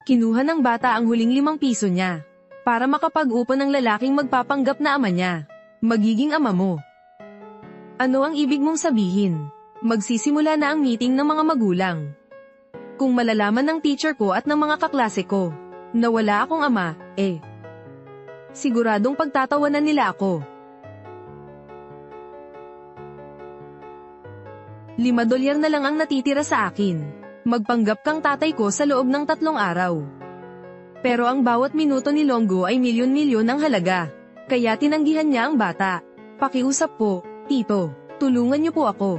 Kinuha ng bata ang huling 5 piso niya para makapag-upo ng lalaking magpapanggap na ama niya. Magiging ama mo. Ano ang ibig mong sabihin? Magsisimula na ang meeting ng mga magulang. Kung malalaman ng teacher ko at ng mga kaklase ko na wala akong ama, siguradong pagtatawanan nila ako. $5 na lang ang natitira sa akin. Magpanggap kang tatay ko sa loob ng 3 araw. Pero ang bawat minuto ni Longo ay milyon-milyon ang halaga. Kaya tinanggihan niya ang bata. Pakiusap po, tito. Tulungan niyo po ako.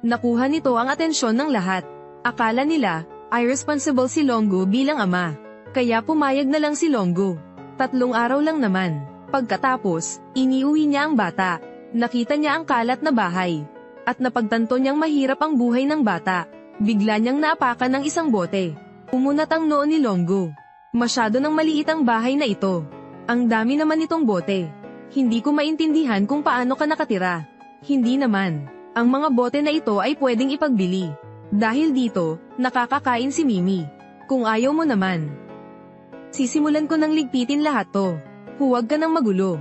Nakuha nito ang atensyon ng lahat. Akala nila, irresponsible si Longo bilang ama. Kaya pumayag na lang si Longo. 3 araw lang naman. Pagkatapos, iniuwi niya ang bata. Nakita niya ang kalat na bahay. At napagtanto niyang mahirap ang buhay ng bata. Bigla niyang naapakan ng isang bote. Umunat ang noo ni Longo. Masyado nang maliit ang bahay na ito. Ang dami naman itong bote. Hindi ko maintindihan kung paano ka nakatira. Hindi naman. Ang mga bote na ito ay pwedeng ipagbili. Dahil dito, nakakakain si Mimi. Kung ayaw mo naman, sisimulan ko nang ligpitin lahat to. Huwag ka nang magulo.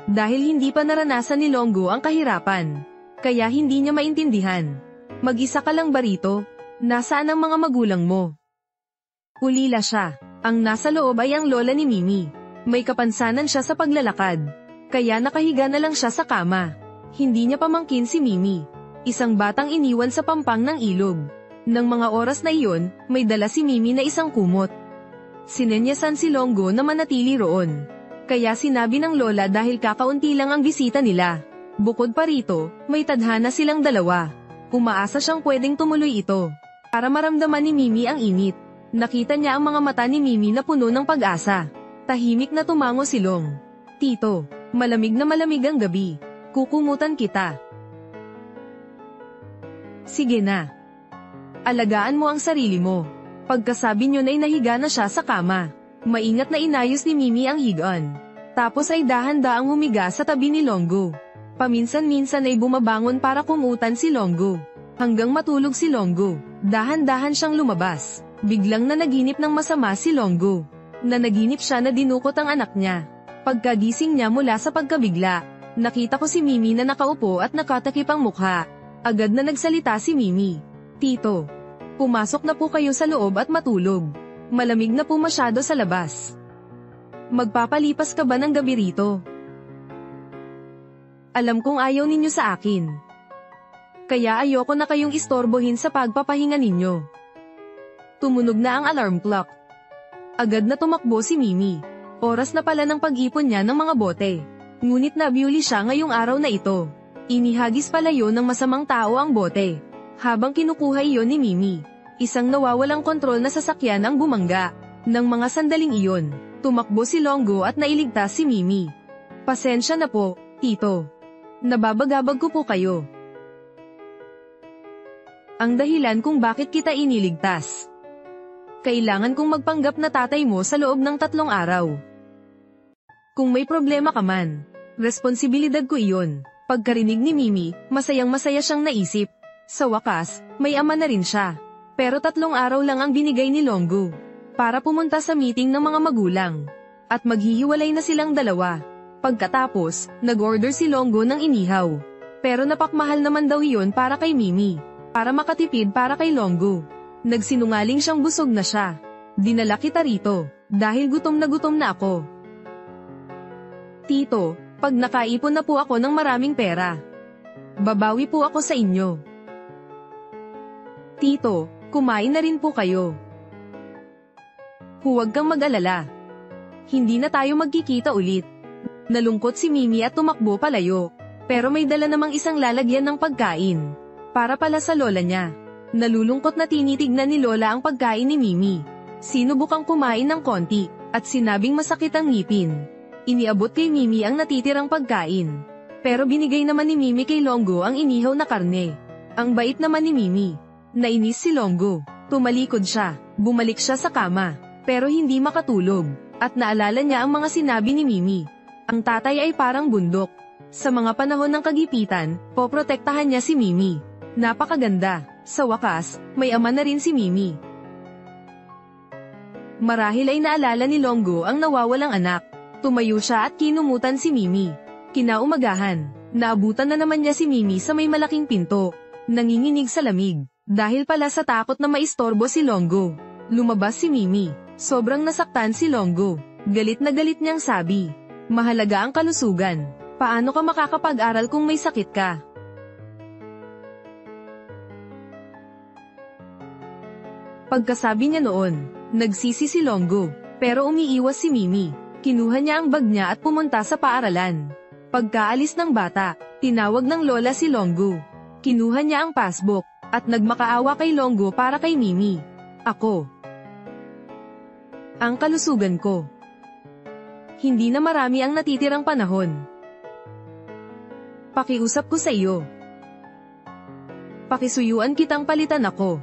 Dahil hindi pa naranasan ni Longo ang kahirapan, kaya hindi niya maintindihan. Mag-isa ka lang ba rito? Nasaan ang mga magulang mo? Ulila siya. Ang nasa loob ay ang lola ni Mimi. May kapansanan siya sa paglalakad, kaya nakahiga na lang siya sa kama. Hindi niya pamangkin si Mimi. Isang batang iniwan sa pampang ng ilog. Nang mga oras na iyon, may dala si Mimi na isang kumot. Sinenyasan si Longo na manatili roon. Kaya sinabi ng lola dahil kakaunti lang ang bisita nila. Bukod pa rito, may tadhana silang dalawa. Umaasa siyang pwedeng tumuloy ito. Para maramdaman ni Mimi ang init. Nakita niya ang mga mata ni Mimi na puno ng pag-asa. Tahimik na tumango si Long. Tito, malamig na malamig ang gabi. Kukumutan kita. Sige na. Alagaan mo ang sarili mo. Pagkasabi niyo ay nahiga na siya sa kama. Maingat na inayos ni Mimi ang higaan. Tapos ay dahan-daang humiga sa tabi ni Longo. Paminsan-minsan ay bumabangon para kumutan si Longo. Hanggang matulog si Longo. Dahan-dahan siyang lumabas. Biglang nanaginip ng masama si Longo. Nanaginip siya na dinukot ang anak niya. Pagkagising niya mula sa pagkabigla, nakita ko si Mimi na nakaupo at nakatakip ang mukha. Agad na nagsalita si Mimi. Tito, pumasok na po kayo sa loob at matulog. Malamig na po masyado sa labas. Magpapalipas ka ba ng gabi rito? Alam kong ayaw ninyo sa akin. Kaya ayoko na kayong istorbohin sa pagpapahinga ninyo. Tumunog na ang alarm clock. Agad na tumakbo si Mimi. Oras na pala ng pag-ipon niya ng mga bote. Ngunit nabiuli siya ngayong araw na ito. Inihagis pala yon ng masamang tao ang bote. Habang kinukuha iyon ni Mimi, isang nawawalang kontrol na sasakyan ang bumangga. Nang mga sandaling iyon, tumakbo si Longo at nailigtas si Mimi. Pasensya na po, tito. Nababagabag ko po kayo. Ang dahilan kung bakit kita iniligtas. Kailangan kong magpanggap na tatay mo sa loob ng 3 araw. Kung may problema ka man, responsibilidad ko iyon. Pagkarinig ni Mimi, masayang-masaya siyang naisip. Sa wakas, may ama na rin siya. Pero 3 araw lang ang binigay ni Longo para pumunta sa meeting ng mga magulang. At maghihiwalay na silang dalawa. Pagkatapos, nag-order si Longo ng inihaw. Pero napakmahal naman daw iyon para kay Mimi. Para makatipid para kay Longo. Nagsinungaling siyang busog na siya. Dinala kita rito, dahil gutom na ako. Tito, pag nakaipon na po ako ng maraming pera, babawi po ako sa inyo. Tito, kumain na rin po kayo. Huwag kang mag-alala. Hindi na tayo magkikita ulit. Nalungkot si Mimi at tumakbo palayo. Pero may dala namang isang lalagyan ng pagkain. Para pala sa lola niya. Nalulungkot na tinitignan ni Lola ang pagkain ni Mimi. Sinubukang kumain ng konti, at sinabing masakit ang ngipin. Iniabot kay Mimi ang natitirang pagkain. Pero binigay naman ni Mimi kay Longo ang inihaw na karne. Ang bait naman ni Mimi. Nainis si Longo. Tumalikod siya. Bumalik siya sa kama. Pero hindi makatulog. At naalala niya ang mga sinabi ni Mimi. Ang tatay ay parang bundok. Sa mga panahon ng kagipitan, poprotektahan niya si Mimi. Napakaganda. Sa wakas, may ama na rin si Mimi. Marahil ay naalala ni Longo ang nawawalang anak. Tumayo siya at kinumutan si Mimi. Kinaumagahan, naabutan na naman niya si Mimi sa may malaking pinto. Nanginginig sa lamig. Dahil pala sa takot na maistorbo si Longo. Lumabas si Mimi. Sobrang nasaktan si Longo. Galit na galit niyang sabi, "Mahalaga ang kalusugan. Paano ka makakapag-aral kung may sakit ka?" Pagkasabi niya noon, nagsisi si Longo, pero umiiwas si Mimi. Kinuha niya ang bag niya at pumunta sa paaralan. Pagkaalis ng bata, tinawag ng lola si Longo. Kinuha niya ang passbook, at nagmakaawa kay Longo para kay Mimi. "Ako. Ang kalusugan ko. Hindi na marami ang natitirang panahon. Pakiusap ko sa iyo. Pakisuyuan kitang palitan ako.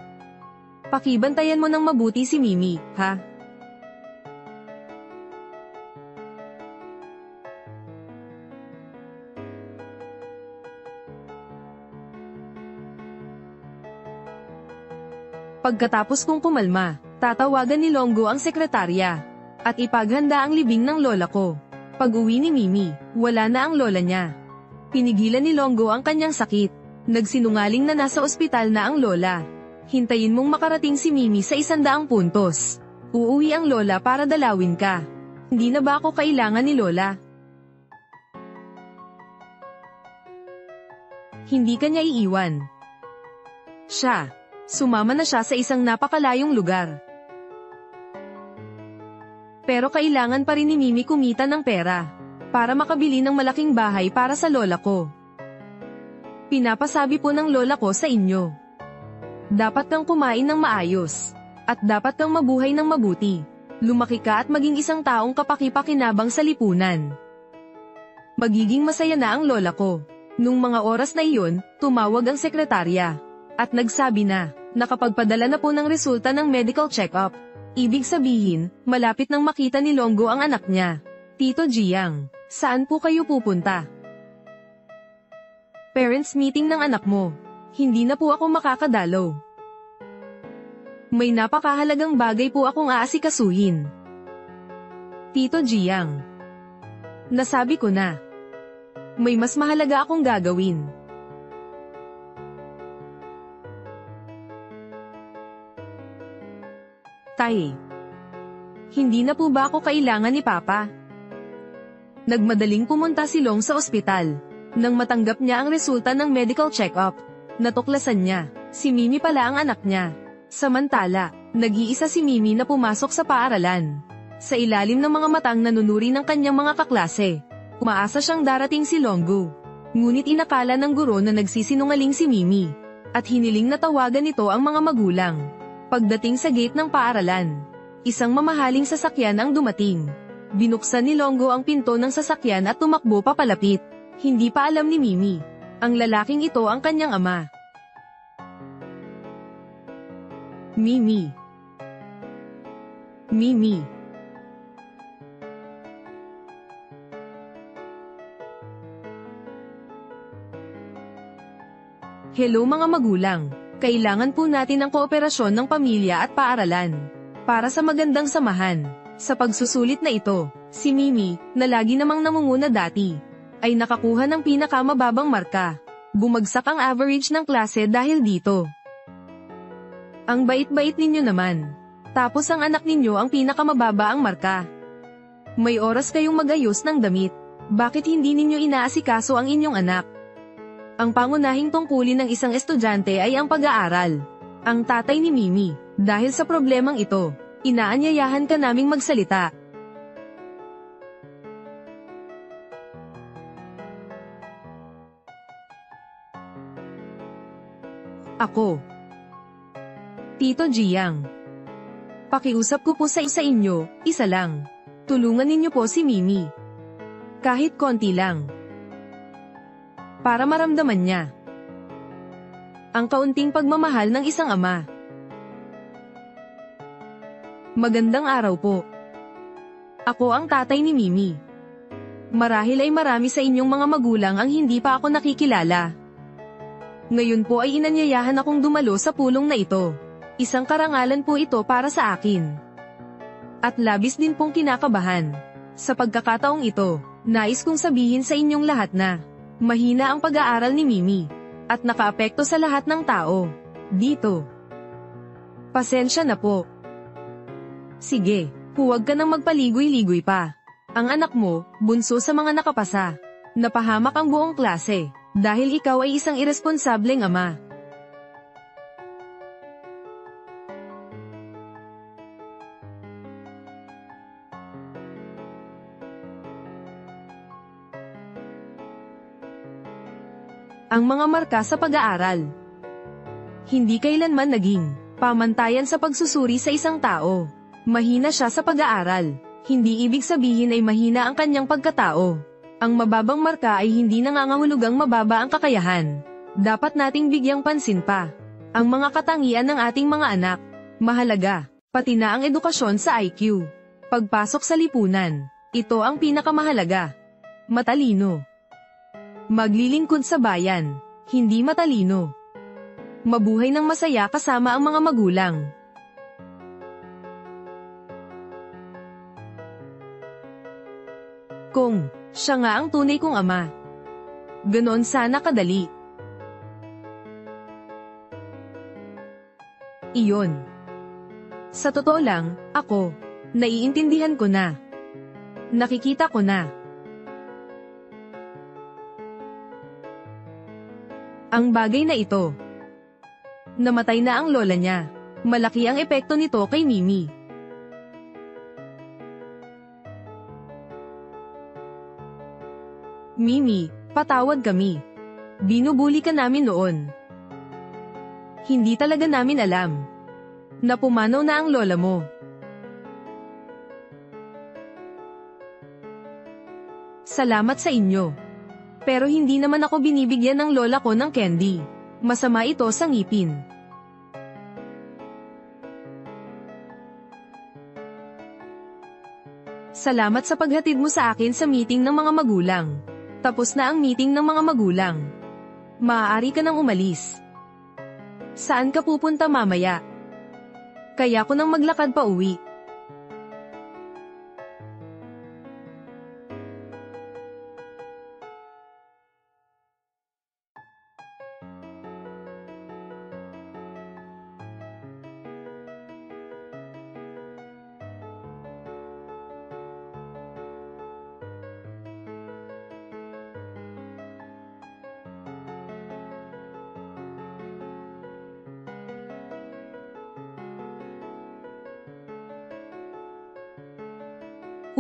Pakibantayan mo ng mabuti si Mimi, ha?" Pagkatapos kong kumalma, tatawagan ni Longo ang sekretarya at ipaghanda ang libing ng lola ko. Pag-uwi ni Mimi, wala na ang lola niya. Pinigilan ni Longo ang kanyang sakit. Nagsinungaling na nasa ospital na ang lola. "Hintayin mong makarating si Mimi sa 100 puntos. Uuwi ang lola para dalawin ka. Hindi na ba ako kailangan ni lola?" Hindi kanya iiwan. Sumama na siya sa isang napakalayong lugar. Pero kailangan pa rin ni Mimi kumita ng pera para makabili ng malaking bahay para sa lola ko. "Pinapasabi po ng lola ko sa inyo. Dapat kang kumain ng maayos. At dapat kang mabuhay ng mabuti. Lumaki ka at maging isang taong kapaki-pakinabang sa lipunan." Magiging masaya na ang lola ko. Nung mga oras na iyon, tumawag ang sekretarya. At nagsabi na, nakapagpadala na po ng resulta ng medical check-up. Ibig sabihin, malapit nang makita ni Longo ang anak niya. "Tito Jiang, saan po kayo pupunta?" "Parents meeting ng anak mo. Hindi na po ako makakadalaw. May napakahalagang bagay po akong aasikasuhin." "Tito Jiang, nasabi ko na. May mas mahalaga akong gagawin." "Tay, hindi na po ba ako kailangan ni Papa?" Nagmadaling pumunta si Long sa ospital. Nang matanggap niya ang resulta ng medical check-up, natuklasan niya, si Mimi pala ang anak niya. Samantala, nag-iisa si Mimi na pumasok sa paaralan. Sa ilalim ng mga matang nanunuri ng kanyang mga kaklase, umaasa siyang darating si Longo. Ngunit inakala ng guro na nagsisinungaling si Mimi, at hiniling na tawagan nito ang mga magulang. Pagdating sa gate ng paaralan, isang mamahaling sasakyan ang dumating. Binuksan ni Longo ang pinto ng sasakyan at tumakbo papalapit. Hindi pa alam ni Mimi, ang lalaking ito ang kanyang ama. "Mimi. Mimi." "Hello mga magulang. Kailangan po natin ang kooperasyon ng pamilya at paaralan para sa magandang samahan. Sa pagsusulit na ito, si Mimi, na lagi namang namunguna dati, ay nakakuha ng pinakamababang marka. Bumagsak ang average ng klase dahil dito. Ang bait-bait ninyo naman. Tapos ang anak ninyo ang pinakamababa ang marka. May oras kayong magayos ng damit. Bakit hindi ninyo inaasikaso ang inyong anak? Ang pangunahing tungkulin ng isang estudyante ay ang pag-aaral." Ang tatay ni Mimi, dahil sa problemang ito, inaanyayahan ka naming magsalita. "Ako. Tito Jiang. Pakiusap ko po sa inyo, isa lang. Tulungan ninyo po si Mimi. Kahit konti lang. Para maramdaman niya ang kaunting pagmamahal ng isang ama." "Magandang araw po. Ako ang tatay ni Mimi. Marahil ay marami sa inyong mga magulang ang hindi pa ako nakikilala. Ngayon po ay inanyayahan akong dumalo sa pulong na ito. Isang karangalan po ito para sa akin. At labis din pong kinakabahan. Sa pagkakataong ito, nais kong sabihin sa inyong lahat na mahina ang pag-aaral ni Mimi at nakaapekto sa lahat ng tao dito. Pasensya na po. Sige, huwag ka nang magpaligoy-ligoy pa. Ang anak mo, bunso sa mga nakapasa. Napahamak ang buong klase, dahil ikaw ay isang iresponsableng ama. Ang mga marka sa pag-aaral. Hindi kailanman naging pamantayan sa pagsusuri sa isang tao. Mahina siya sa pag-aaral. Hindi ibig sabihin ay mahina ang kanyang pagkatao. Ang mababang marka ay hindi nangangahulugang mababa ang kakayahan. Dapat nating bigyang pansin pa ang mga katangian ng ating mga anak. Mahalaga, pati na ang edukasyon sa IQ. Pagpasok sa lipunan, ito ang pinakamahalaga. Matalino. Maglilingkod sa bayan, hindi matalino. Mabuhay ng masaya kasama ang mga magulang. Kung siya nga ang tunay kong ama. Ganon sana kadali. Iyon. Sa totoo lang, ako, naiintindihan ko na. Nakikita ko na. Ang bagay na ito. Namatay na ang lola niya. Malaki ang epekto nito kay Mimi. Mimi, patawad kami. Binubuli ka namin noon. Hindi talaga namin alam na pumanaw na ang lola mo. Salamat sa inyo. Pero hindi naman ako binibigyan ng lola ko ng candy. Masama ito sa ngipin. Salamat sa paghatid mo sa akin sa meeting ng mga magulang. Tapos na ang meeting ng mga magulang. Maaari ka nang umalis. Saan ka pupunta mamaya? Kaya ko nang maglakad pa uwi.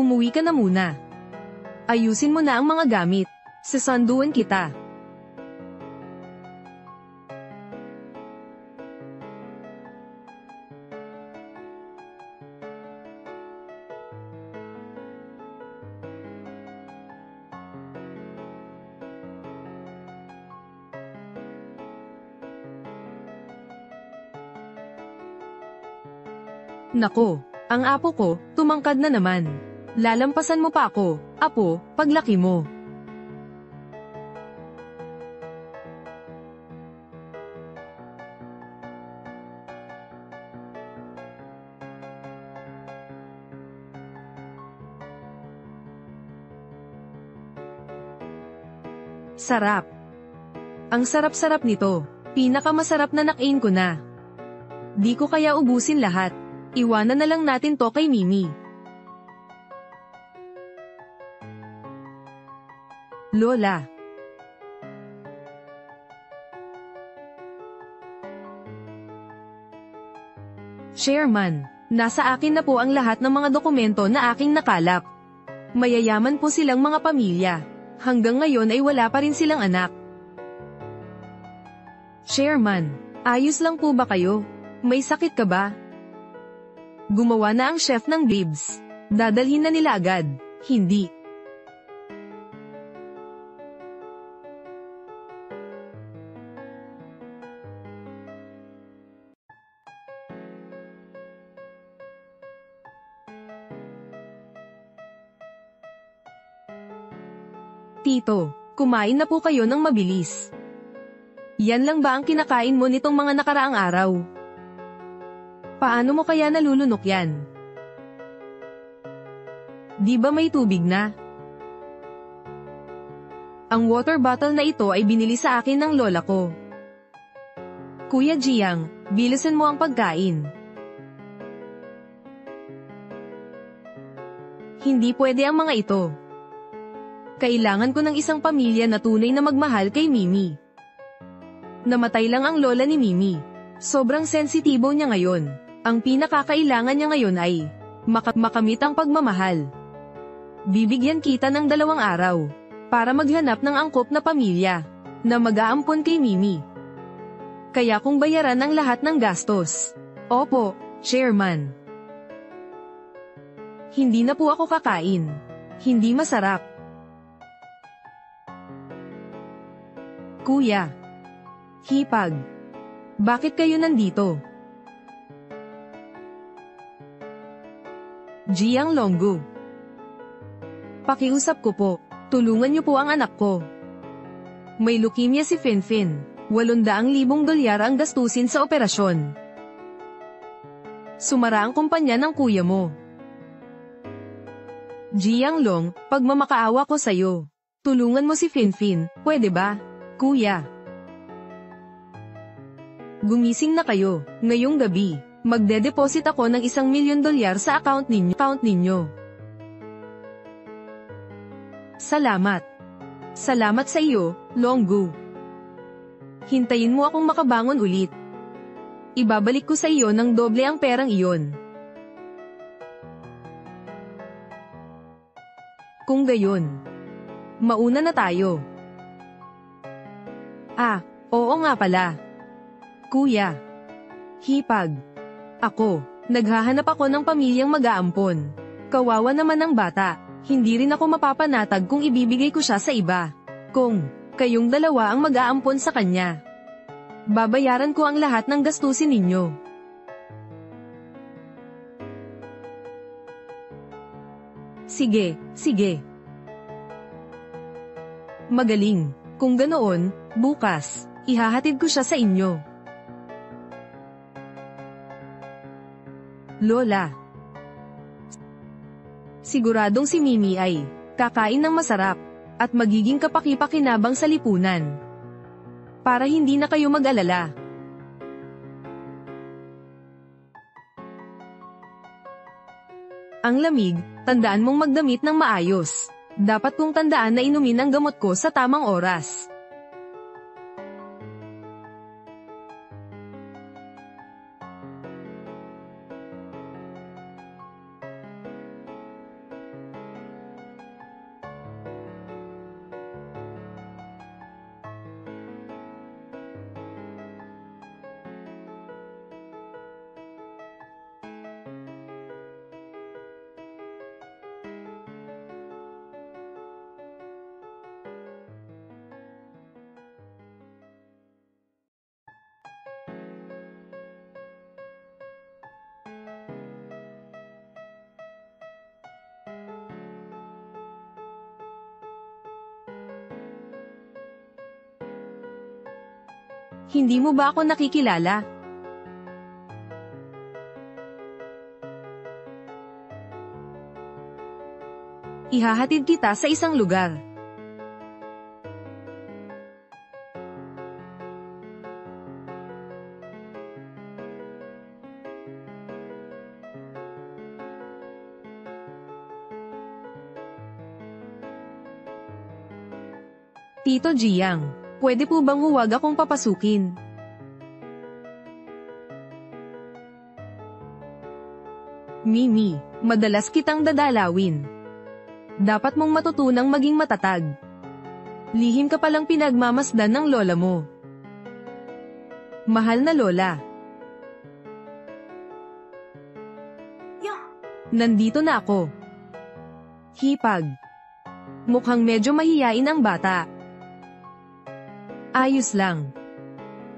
Umuwi ka na muna. Ayusin mo na ang mga gamit. Sasanduan kita. Nako, ang apo ko, tumangkad na naman. Lalampasan mo pa ako, apo, paglaki mo. Sarap. Ang sarap-sarap nito. Pinakamasarap na nakain ko na. Di ko kaya ubusin lahat. Iwanan na lang natin to kay Mimi. Lola. Chairman, nasa akin na po ang lahat ng mga dokumento na aking nakalap. Mayayaman po silang mga pamilya. Hanggang ngayon ay wala pa rin silang anak. Chairman, ayos lang po ba kayo? May sakit ka ba? Gumawa na ang chef ng bibs. Dadalhin na nila agad. Hindi. Tito, kumain na po kayo ng mabilis. Yan lang ba ang kinakain mo nitong mga nakaraang araw? Paano mo kaya nalulunok yan? Di ba may tubig na? Ang water bottle na ito ay binili sa akin ng lola ko. Kuya Jiang, bilisan mo ang pagkain. Hindi pwede ang mga ito. Kailangan ko ng isang pamilya na tunay na magmahal kay Mimi. Namatay lang ang lola ni Mimi. Sobrang sensitibo niya ngayon. Ang pinakakailangan niya ngayon ay makamit ang pagmamahal. Bibigyan kita ng 2 araw para maghanap ng angkop na pamilya na mag-aampon kay Mimi. Kaya kung bayaran ang lahat ng gastos. Opo, Chairman. Hindi na po ako kakain. Hindi masarap. Kuya. Hipag. Bakit kayo nandito? Jiang Longgu. Pakiusap ko po, tulungan niyo po ang anak ko. May leukemia si Finfin, 800,000 dolyar ang gastusin sa operasyon. Sumara ang kumpanya ng kuya mo. Jiang Long, pagmamakaawa ko sa'yo. Tulungan mo si Finfin, pwede ba, kuya? Gumising na kayo, ngayong gabi. Magde-deposit ako ng $1,000,000 sa account ninyo. Salamat. Salamat sa iyo, Longgu. Hintayin mo akong makabangon ulit. Ibabalik ko sa iyo ng doble ang perang iyon. Kung gayon, mauna na tayo. Oo nga pala. Kuya. Hipag. Ako, naghahanap ako ng pamilyang mag-aampon. Kawawa naman ang bata, hindi rin ako mapapanatag kung ibibigay ko siya sa iba. Kung kayong 2 ang mag-aampon sa kanya, babayaran ko ang lahat ng gastusin ninyo. Sige. Magaling. Kung ganoon, bukas, ihahatid ko siya sa inyo. Lola. Siguradong si Mimi ay kakain ng masarap at magiging kapaki-pakinabang sa lipunan. Para hindi na kayo mag-alala. Ang lamig, tandaan mong magdamit ng maayos. Dapat kong tandaan na inumin ang gamot ko sa tamang oras. Hindi mo ba ako nakikilala? Ihahatid kita sa isang lugar. Tito Jiang, pwede po bang huwag akong papasukin? Mimi, madalas kitang dadalawin. Dapat mong matutunang maging matatag. Lihim ka palang pinagmamasdan ng lola mo. Mahal na lola. Nandito na ako. Hipag. Mukhang medyo mahiyain ang bata. Ayos lang.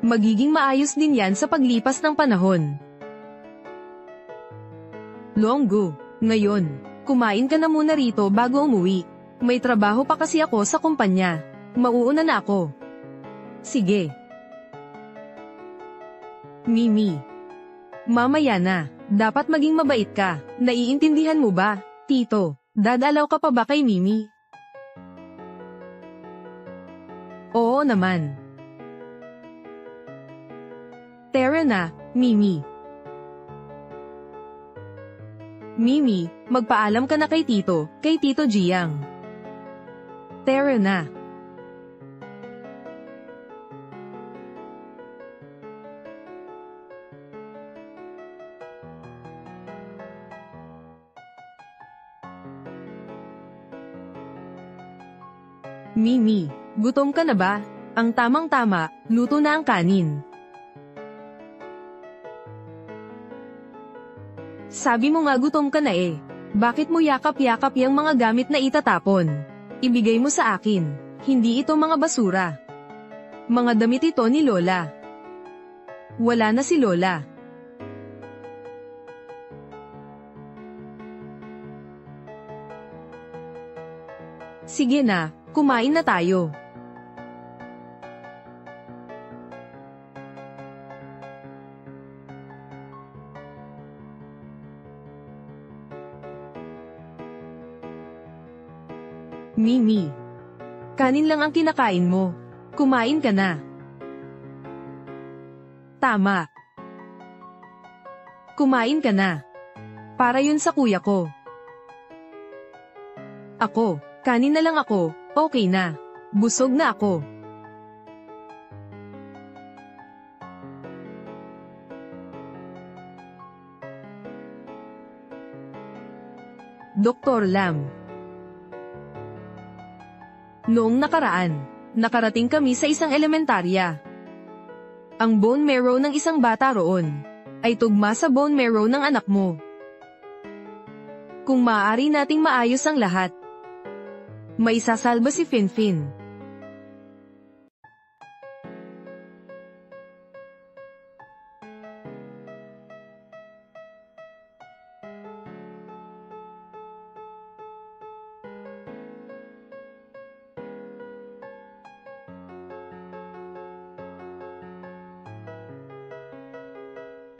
Magiging maayos din yan sa paglipas ng panahon. Longgu, ngayon, kumain ka na muna rito bago umuwi. May trabaho pa kasi ako sa kumpanya. Mauuna na ako. Sige. Mimi. Mamaya na. Dapat maging mabait ka. Naiintindihan mo ba, Tito? Dadalaw ka pa ba kay Mimi? Oo naman. Tara na, Mimi. Mimi, magpaalam ka na kay Tito Jiang. Tara na. Mimi, gutom ka na ba? Ang tamang-tama, luto na ang kanin. Sabi mo nga gutom ka na eh. Bakit mo yakap-yakap yung mga gamit na itatapon? Ibigay mo sa akin. Hindi ito mga basura. Mga damit ito ni Lola. Wala na si Lola. Sige na, kumain na tayo. Mimi. Kanin lang ang kinakain mo. Kumain ka na. Tama. Kumain ka na. Para yun sa kuya ko. Ako, kanin na lang ako, okay na. Busog na ako. Dr. Lam. Noong nakaraan, nakarating kami sa isang elementarya. Ang bone marrow ng isang bata roon ay tugma sa bone marrow ng anak mo. Kung maaari nating maayos ang lahat, maisasalba si Finfin.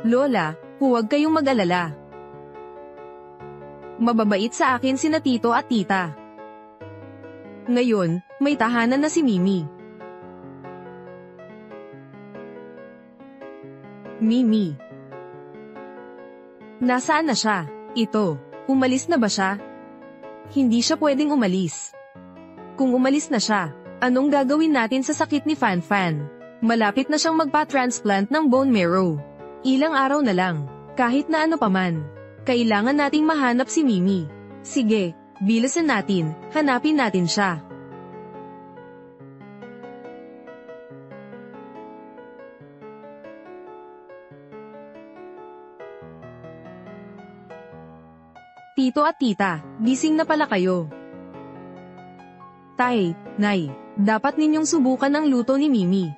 Lola, huwag kayong mag-alala. Mababait sa akin sina Tito at Tita. Ngayon, may tahanan na si Mimi. Mimi. Nasaan na siya? Ito, umalis na ba siya? Hindi siya pwedeng umalis. Kung umalis na siya, anong gagawin natin sa sakit ni Fanfan? Malapit na siyang magpa-transplant ng bone marrow. Ilang araw na lang, kahit na ano paman. Kailangan nating mahanap si Mimi. Sige, bilisan natin, hanapin natin siya. Tito at Tita, gising na pala kayo. Tay, Nay, dapat ninyong subukan ang luto ni Mimi.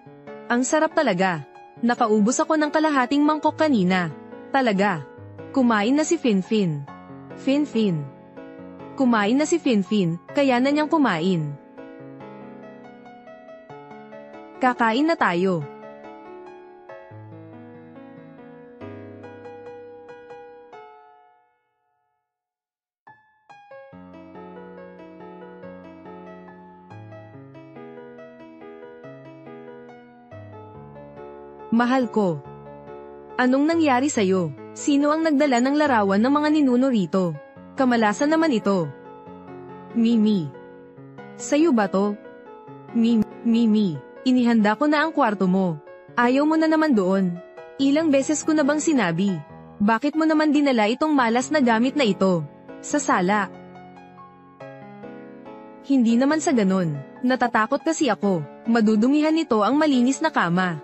Ang sarap talaga. Nakaubos ako ng kalahating mangkok kanina. Talaga. Kumain na si Finfin. Finfin. Kumain na si Finfin, kaya na niyang kumain. Kakain na tayo. Mahal ko. Anong nangyari sa'yo? Sino ang nagdala ng larawan ng mga ninuno rito? Kamalasan naman ito. Mimi. Sa'yo ba to? Mimi, inihanda ko na ang kwarto mo. Ayaw mo na naman doon. Ilang beses ko na bang sinabi? Bakit mo naman dinala itong malas na gamit na ito? Sa sala. Hindi naman sa ganun. Natatakot kasi ako. Madudumihan nito ang malinis na kama.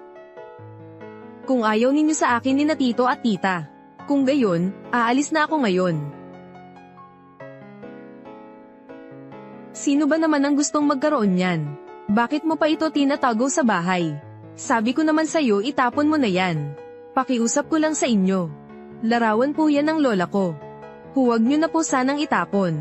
Kung ayaw ninyo sa akin ni na Tito at Tita. Kung gayon, aalis na ako ngayon. Sino ba naman ang gustong magkaroon niyan? Bakit mo pa ito tinatago sa bahay? Sabi ko naman sa'yo itapon mo na yan. Pakiusap ko lang sa inyo. Larawan po yan ng lola ko. Huwag nyo na po sanang itapon.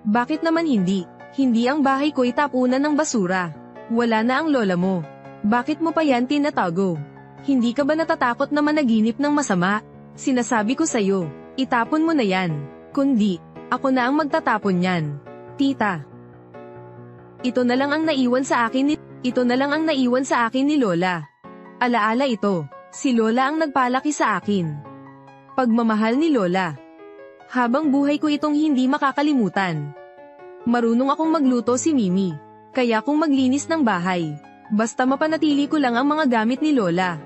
Bakit naman hindi? Hindi ang bahay ko'y tapunan ng basura. Wala na ang lola mo. Bakit mo pa yan tinatago? Hindi ka ba natatakot na managinip ng masama? Sinasabi ko sa'yo, itapon mo na yan. Kundi, ako na ang magtatapon yan. Tita. Ito na lang ang naiwan sa akin ni Lola. Alaala ito, si Lola ang nagpalaki sa akin. Pagmamahal ni Lola. Habang buhay ko itong hindi makakalimutan. Marunong akong magluto si Mimi. Kaya kung maglinis ng bahay, basta mapanatili ko lang ang mga gamit ni Lola.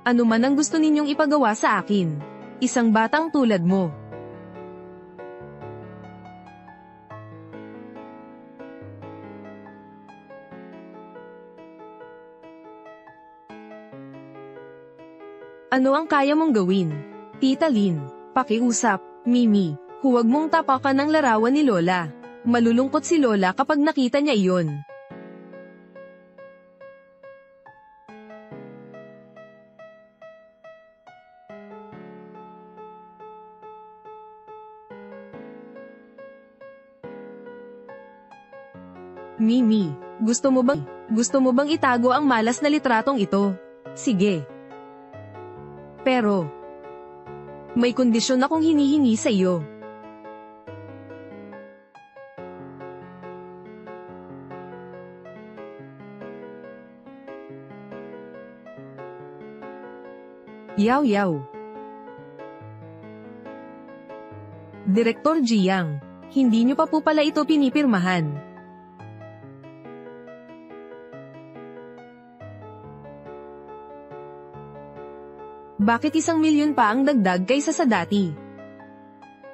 Ano man ang gusto ninyong ipagawa sa akin. Isang batang tulad mo. Ano ang kaya mong gawin? Tita Lynn, pakiusap. Mimi, huwag mong tapakan ng larawan ni Lola. Malulungkot si Lola kapag nakita niya iyon. Mimi, gusto mo bang itago ang malas na litratong ito? Sige. Pero, may kondisyon akong hinihingi sa iyo. Yaw. Direktor Jiang, hindi niyo pa po pala ito pinipirmahan. Bakit 1 milyon pa ang dagdag kaysa sa dati?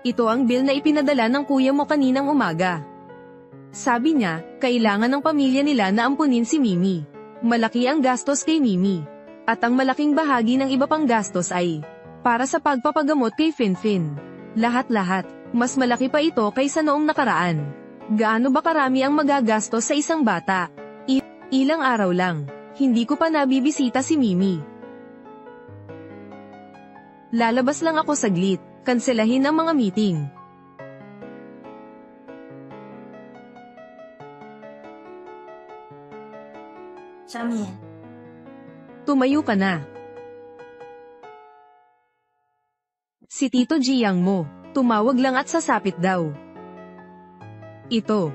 Ito ang bill na ipinadala ng kuya mo kaninang umaga. Sabi niya, kailangan ng pamilya nila na ampunin si Mimi. Malaki ang gastos kay Mimi. At ang malaking bahagi ng iba pang gastos ay para sa pagpapagamot kay Finfin. Lahat-lahat, mas malaki pa ito kaysa noong nakaraan. Gaano ba karami ang magagastos sa isang bata? Ilang araw lang, hindi ko pa nabibisita si Mimi. Lalabas lang ako saglit, kanselahin ang mga meeting. Samin. Tumayo ka na. Si Tito Jiang mo, tumawag lang at sasapit daw. Ito.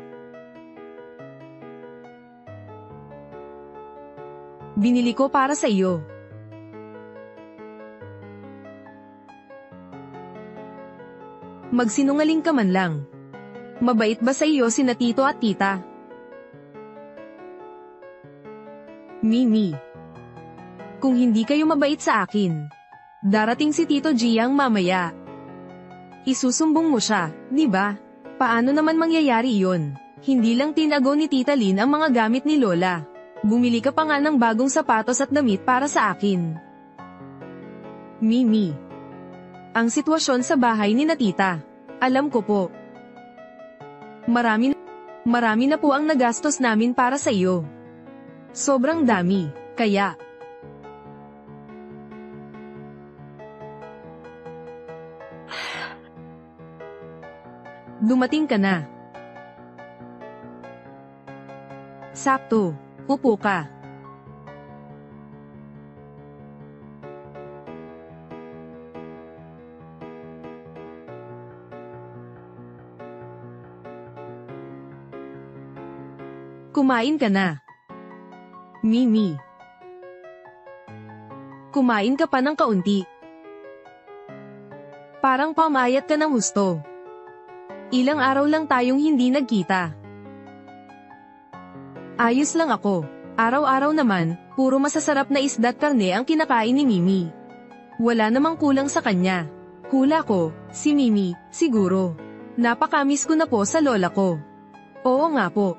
Binili ko para sa iyo. Magsinungaling ka man lang. Mabait ba sa iyo sina Tito at Tita? Mimi. Kung hindi kayo mabait sa akin, darating si Tito Jiang mamaya. Isusumbong mo siya, di ba? Paano naman mangyayari iyon? Hindi lang tinago ni Tita Lynn ang mga gamit ni Lola. Bumili ka pa nga ng bagong sapatos at damit para sa akin. Mimi. Ang sitwasyon sa bahay ni na Tita. Alam ko po. Marami na po ang nagastos namin para sa iyo. Sobrang dami, kaya... Dumating ka na. Sakto, upo ka. Kumain ka na. Mimi. Kumain ka pa ng kaunti. Parang pamayat ka ng husto. Ilang araw lang tayong hindi nagkita. Ayos lang ako. Araw-araw naman, puro masasarap na isda at karne ang kinakain ni Mimi. Wala namang kulang sa kanya. Hula ko, si Mimi, siguro. Napakamiss ko na po sa lola ko. Oo nga po.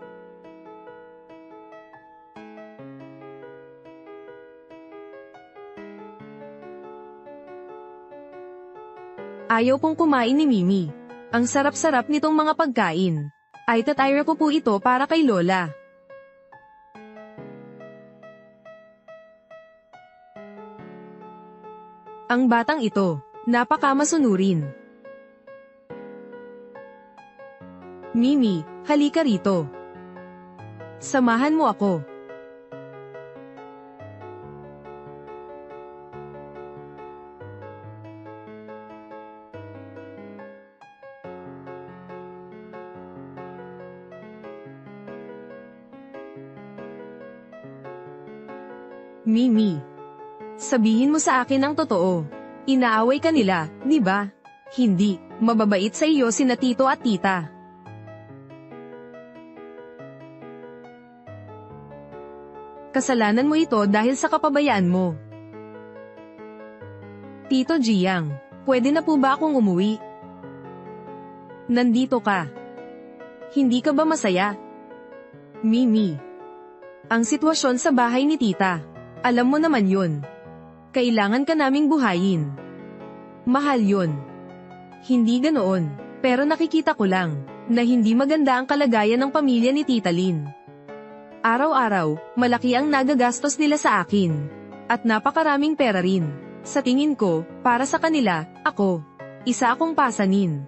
Ayaw pong kumain ni Mimi. Ang sarap-sarap nitong mga pagkain. Ay tatayra ko po ito para kay Lola. Ang batang ito, napakamasunurin. Mimi, Halika rito. Samahan mo ako. Mimi, sabihin mo sa akin ang totoo. Inaaway ka nila, di ba? Hindi, mababait sa iyo sina tito at tita. Kasalanan mo ito dahil sa kapabayaan mo. Tito Jiang, pwede na po ba akong umuwi? Nandito ka. Hindi ka ba masaya? Mimi, ang sitwasyon sa bahay ni tita. Alam mo naman yun. Kailangan ka naming buhayin. Mahal yun. Hindi ganoon, pero nakikita ko lang, na hindi maganda ang kalagayan ng pamilya ni Tita Lynn. Araw-araw, malaki ang nagagastos nila sa akin. At napakaraming pera rin. Sa tingin ko, para sa kanila, ako. Isa akong pasanin.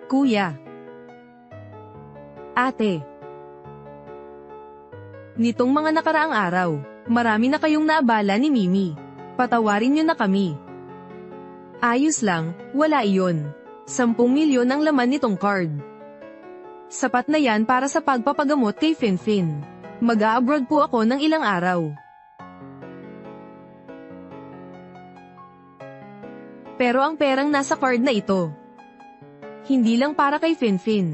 Kuya. Ate. Nitong mga nakaraang araw, marami na kayong naabala ni Mimi. Patawarin niyo na kami. Ayos lang, wala iyon. 10 milyon ang laman nitong card. Sapat na yan para sa pagpapagamot kay Finfin. Mag-a-abroad po ako ng ilang araw. Pero ang perang nasa card na ito, hindi lang para kay Finfin.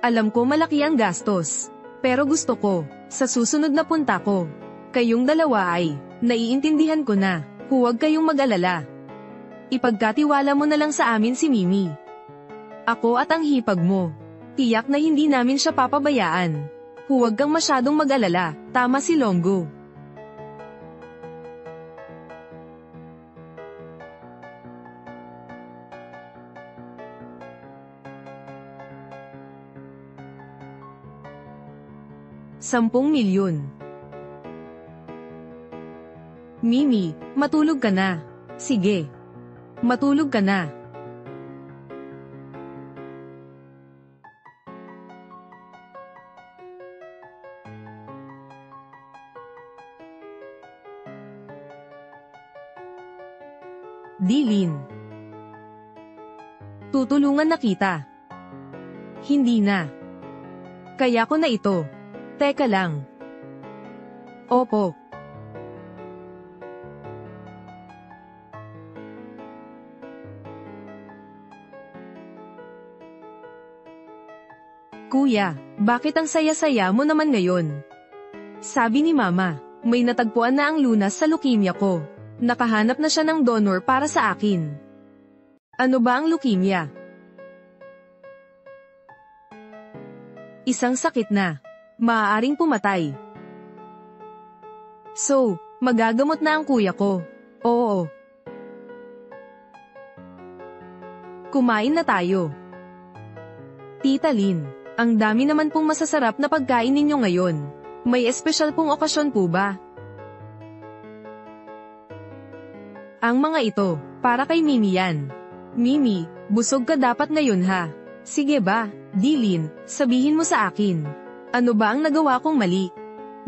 Alam ko malaki ang gastos. Pero gusto ko, sa susunod na punta ko, kayong dalawa ay, naiintindihan ko na, huwag kayong mag-alala. Ipagkatiwala mo na lang sa amin si Mimi. Ako at ang hipag mo. Tiyak na hindi namin siya papabayaan. Huwag kang masyadong mag-alala, tama si Longgo. Sampung milyon. Mimi, matulog ka na. Sige. Matulog ka na. Dilin. Tutulungan na kita. Hindi na. Kaya ko na ito. Teka lang. Opo. Kuya, bakit ang saya-saya mo naman ngayon? Sabi ni Mama, may natagpuan na ang lunas sa leukemia ko. Nakahanap na siya ng donor para sa akin. Ano ba ang leukemia? Isang sakit na maaaring pumatay. So, magagamot na ang kuya ko. Oo. Kumain na tayo. Tita Lynn, ang dami naman pong masasarap na pagkain ninyo ngayon. May espesyal pong okasyon po ba? Ang mga ito, para kay Mimi yan. Mimi, busog ka dapat ngayon ha. Sige ba, Dilin, sabihin mo sa akin. Ano ba ang nagawa kong mali?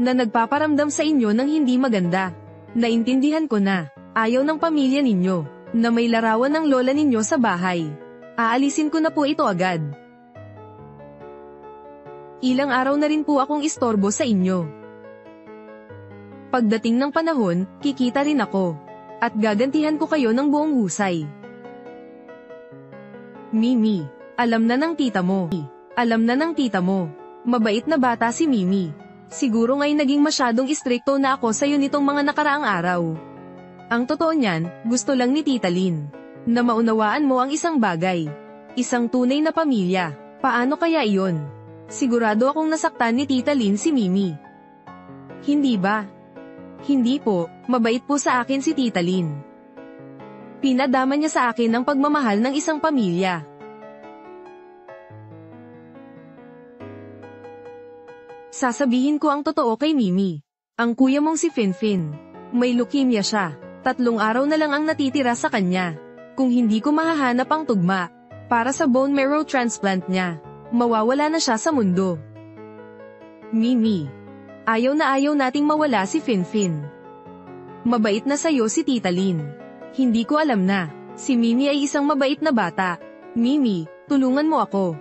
Na nagpaparamdam sa inyo ng hindi maganda. Naintindihan ko na, ayaw ng pamilya ninyo, na may larawan ng lola ninyo sa bahay. Aalisin ko na po ito agad. Ilang araw na rin po akong istorbo sa inyo. Pagdating ng panahon, kikita rin ako. At gagantihan ko kayo ng buong husay. Mimi, alam na ng tita mo. Alam na ng tita mo. Mabait na bata si Mimi. Siguro nga'y naging masyadong istrikto na ako sa'yo nitong mga nakaraang araw. Ang totoo niyan, gusto lang ni Tita Lynn, na maunawaan mo ang isang bagay. Isang tunay na pamilya. Paano kaya iyon? Sigurado akong nasaktan ni Tita Lynn si Mimi. Hindi ba? Hindi po, mabait po sa akin si Tita Lynn. Pinadama niya sa akin ang pagmamahal ng isang pamilya. Sasabihin ko ang totoo kay Mimi. Ang kuya mong si Finfin. May leukemia siya. 3 araw na lang ang natitira sa kanya. Kung hindi ko mahahanap ang tugma para sa bone marrow transplant niya, mawawala na siya sa mundo. Mimi. Ayaw na ayaw nating mawala si Finfin. Mabait na sayo si Tita Lynn. Hindi ko alam na si Mimi ay isang mabait na bata. Mimi, tulungan mo ako.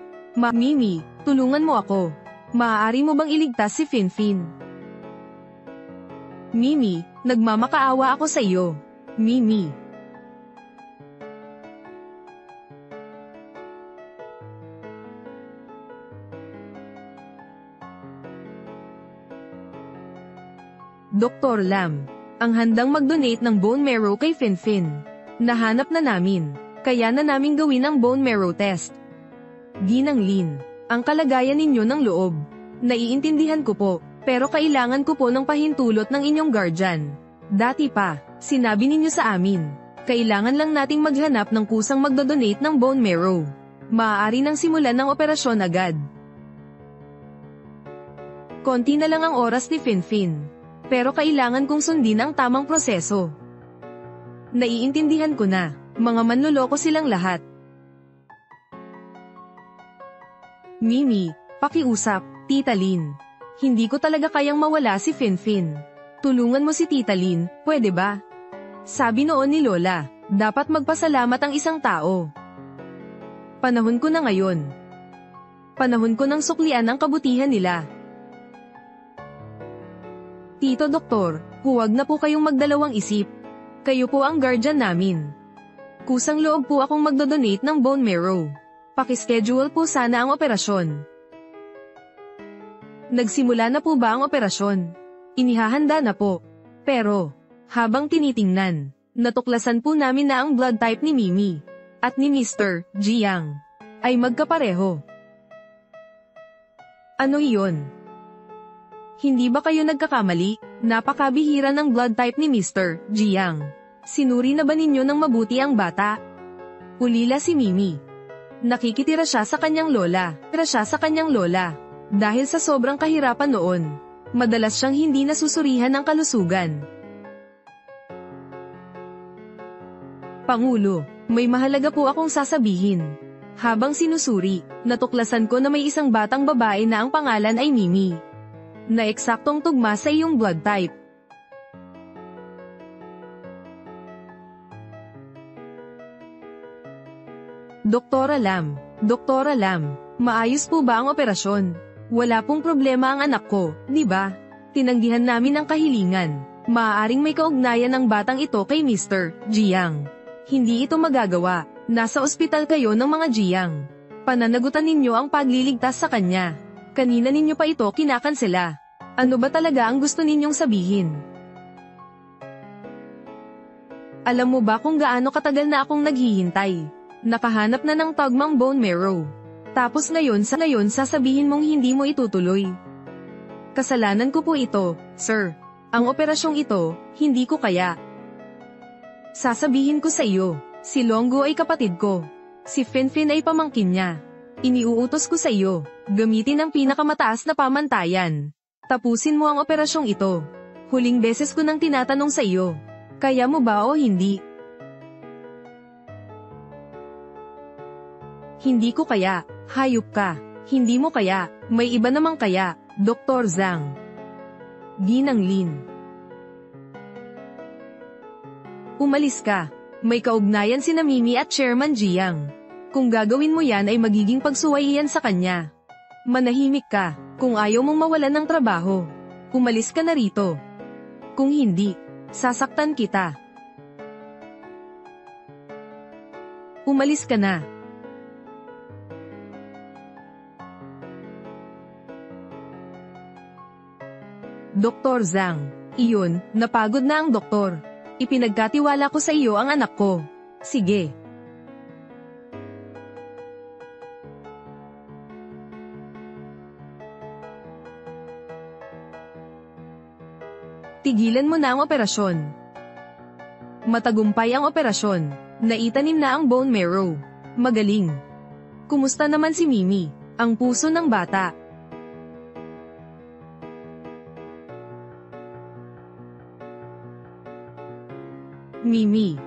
Mimi, tulungan mo ako. Maaari mo bang iligtas si Finfin? Mimi, nagmamakaawa ako sa iyo. Mimi. Dr. Lam, ang handang mag-donate ng bone marrow kay Finfin. Nahanap na namin, kaya na naming gawin ang bone marrow test. Ginang Lin, ang kalagayan ninyo ng loob. Naiintindihan ko po, pero kailangan ko po ng pahintulot ng inyong guardian. Dati pa, sinabi ninyo sa amin, kailangan lang nating maghanap ng kusang magdodonate ng bone marrow. Maaari nang simulan ng operasyon agad. Konti na lang ang oras ni Finfin, pero kailangan kong sundin ang tamang proseso. Naiintindihan ko na, mga manloloko silang lahat. Mimi, pakiusap, Tita Lynn. Hindi ko talaga kayang mawala si Finfin. Tulungan mo si Tita Lynn, pwede ba? Sabi noon ni Lola, dapat magpasalamat ang isang tao. Panahon ko na ngayon. Panahon ko nang suklian ang kabutihan nila. Tito Doktor, huwag na po kayong magdalawang isip. Kayo po ang guardian namin. Kusang loob po akong magdodonate ng bone marrow. Pakischedule po sana ang operasyon. Nagsimula na po ba ang operasyon? Inihahanda na po. Pero, habang tinitingnan, natuklasan po namin na ang blood type ni Mimi at ni Mr. Jiang ay magkapareho. Ano iyon? Hindi ba kayo nagkakamali? Napakabihira ng blood type ni Mr. Jiang. Sinuri na ba ninyo ng mabuti ang bata? Ulila si Mimi. Nakikitira siya sa kanyang lola. Dahil sa sobrang kahirapan noon, madalas siyang hindi nasusurihan ng kalusugan. Pangulo, may mahalaga po akong sasabihin. Habang sinusuri, natuklasan ko na may isang batang babae na ang pangalan ay Mimi, na eksaktong tugma sa iyong blood type. Doktora Lam, maayos po ba ang operasyon? Wala pong problema ang anak ko, di ba? Tinanggihan namin ang kahilingan. Maaaring may kaugnayan ng batang ito kay Mr. Jiang. Hindi ito magagawa. Nasa ospital kayo ng mga Jiang. Pananagutan ninyo ang pagliligtas sa kanya. Kanina ninyo pa ito kinakansela. Ano ba talaga ang gusto ninyong sabihin? Alam mo ba kung gaano katagal na akong naghihintay? Nakahanap na ng tagmang bone marrow. Tapos ngayon sasabihin mong hindi mo itutuloy. Kasalanan ko po ito, sir. Ang operasyong ito, hindi ko kaya. Sasabihin ko sa iyo, si Longgo ay kapatid ko. Si Finfin ay pamangkin niya. Iniuutos ko sa iyo, gamitin ang pinakamataas na pamantayan. Tapusin mo ang operasyong ito. Huling beses ko nang tinatanong sa iyo, kaya mo ba o hindi? Hindi ko kaya, hayop ka. Hindi mo kaya, may iba namang kaya, Dr. Zhang. Ginang Lin. Umalis ka. May kaugnayan sina Mimi at Chairman Jiang. Kung gagawin mo yan ay magiging pagsuway yan sa kanya. Manahimik ka, kung ayaw mong mawalan ng trabaho. Umalis ka na rito. Kung hindi, sasaktan kita. Umalis ka na. Dr. Zhang, iyon, napagod na ang doktor. Ipinagkatiwala ko sa iyo ang anak ko. Sige. Tigilan mo na ang operasyon. Matagumpay ang operasyon. Naitanim na ang bone marrow. Magaling. Kumusta naman si Mimi, ang puso ng bata? Mimi,